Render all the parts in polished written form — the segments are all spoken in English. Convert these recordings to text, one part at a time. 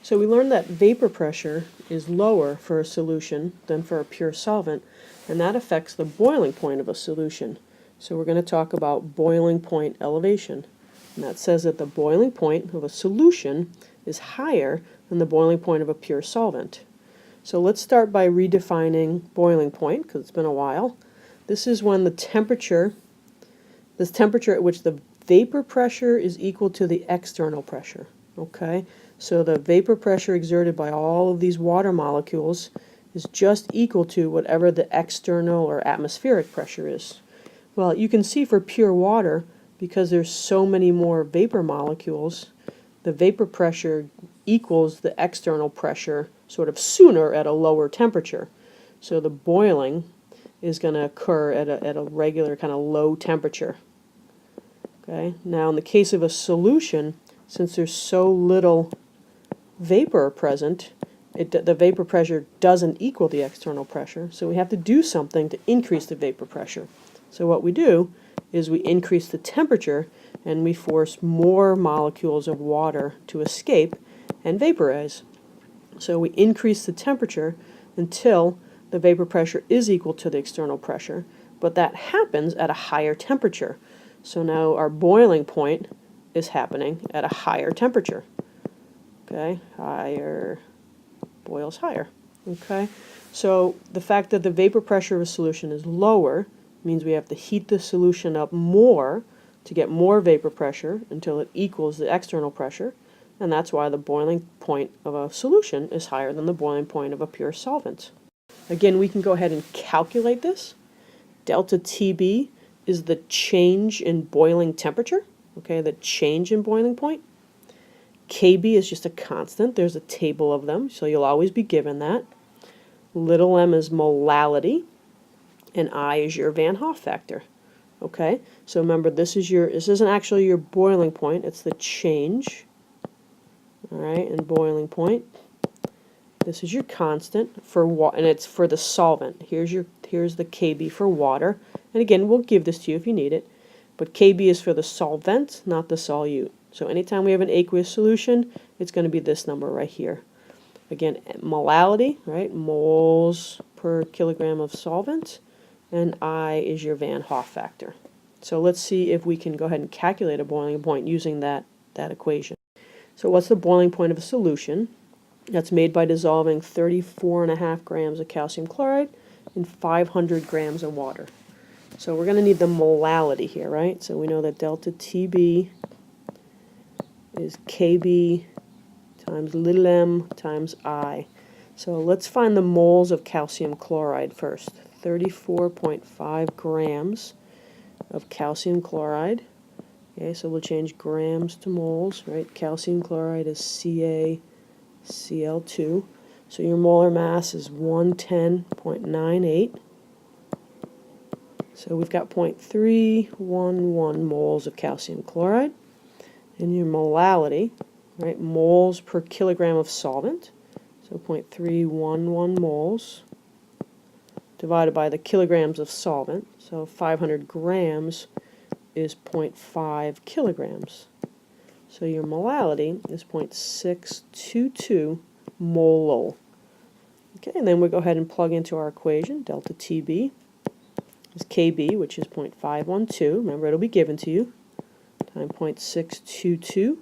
So we learned that vapor pressure is lower for a solution than for a pure solvent, and that affects the boiling point of a solution. So we're going to talk about boiling point elevation. And that says that the boiling point of a solution is higher than the boiling point of a pure solvent. So let's start by redefining boiling point, because it's been a while. This is when this temperature at which the vapor pressure is equal to the external pressure. Okay? So the vapor pressure exerted by all of these water molecules is just equal to whatever the external or atmospheric pressure is. Well, you can see for pure water, because there's so many more vapor molecules, the vapor pressure equals the external pressure sort of sooner at a lower temperature. So the boiling is going to occur at a regular kind of low temperature. Okay? Now in the case of a solution, since there's so little vapor present, the vapor pressure doesn't equal the external pressure, so we have to do something to increase the vapor pressure. So what we do is we increase the temperature and we force more molecules of water to escape and vaporize. So we increase the temperature until the vapor pressure is equal to the external pressure, but that happens at a higher temperature. So now our boiling point is happening at a higher temperature. Okay, higher, boils higher. Okay, so the fact that the vapor pressure of a solution is lower means we have to heat the solution up more to get more vapor pressure until it equals the external pressure, and that's why the boiling point of a solution is higher than the boiling point of a pure solvent. Again, we can go ahead and calculate this. Delta TB is the change in boiling temperature, okay, the change in boiling point. KB is just a constant. There's a table of them, so you'll always be given that. Little m is molality, and I is your Van Hoff factor. Okay, so remember this isn't actually your boiling point, it's the change, all right, in boiling point. This is your constant for and it's for the solvent. Here's the KB for water, and again we'll give this to you if you need it, but KB is for the solvent, not the solute. So anytime we have an aqueous solution, it's going to be this number right here. Again, molality, right, moles per kilogram of solvent, and I is your Van Hoff factor. So let's see if we can go ahead and calculate a boiling point using that equation. So what's the boiling point of a solution? That's made by dissolving 34.5 grams of calcium chloride in 500 grams of water. So we're going to need the molality here, right? So we know that delta TB is KB times little m times I. So let's find the moles of calcium chloride first. 34.5 grams of calcium chloride. Okay, so we'll change grams to moles, right? Calcium chloride is CaCl2. So your molar mass is 110.98. So we've got 0.311 moles of calcium chloride. And your molality, right, moles per kilogram of solvent, so 0.311 moles divided by the kilograms of solvent, so 500 grams is 0.5 kilograms. So your molality is 0.622 molal. Okay, and then we go ahead and plug into our equation. Delta TB is KB, which is 0.512. Remember, it'll be given to you. Times 0.622,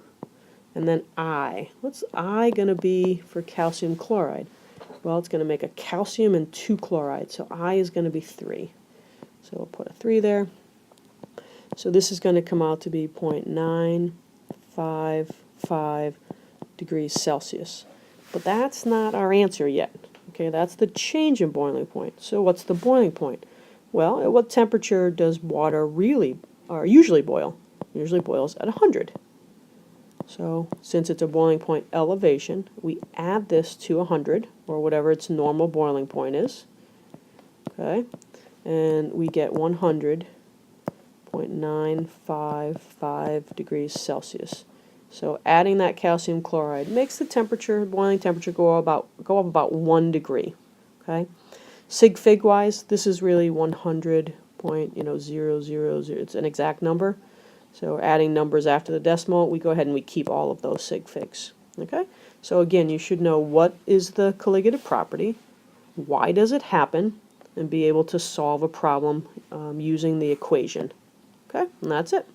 and then I. What's I going to be for calcium chloride? Well, it's going to make a calcium and 2 chloride, so I is going to be 3. So we'll put a 3 there. So this is going to come out to be 0.955 degrees Celsius. But that's not our answer yet. Okay, that's the change in boiling point. So what's the boiling point? Well, at what temperature does water usually boil? Usually boils at 100. So since it's a boiling point elevation, we add this to 100, or whatever its normal boiling point is. Okay, and we get 100.955 degrees Celsius. So adding that calcium chloride makes the boiling temperature go up about 1 degree. Okay, sig fig wise, this is really 100.000. It's an exact number. So we're adding numbers after the decimal. We go ahead and we keep all of those sig figs. Okay, so again, you should know what is the colligative property, why does it happen, and be able to solve a problem using the equation. Okay, and that's it.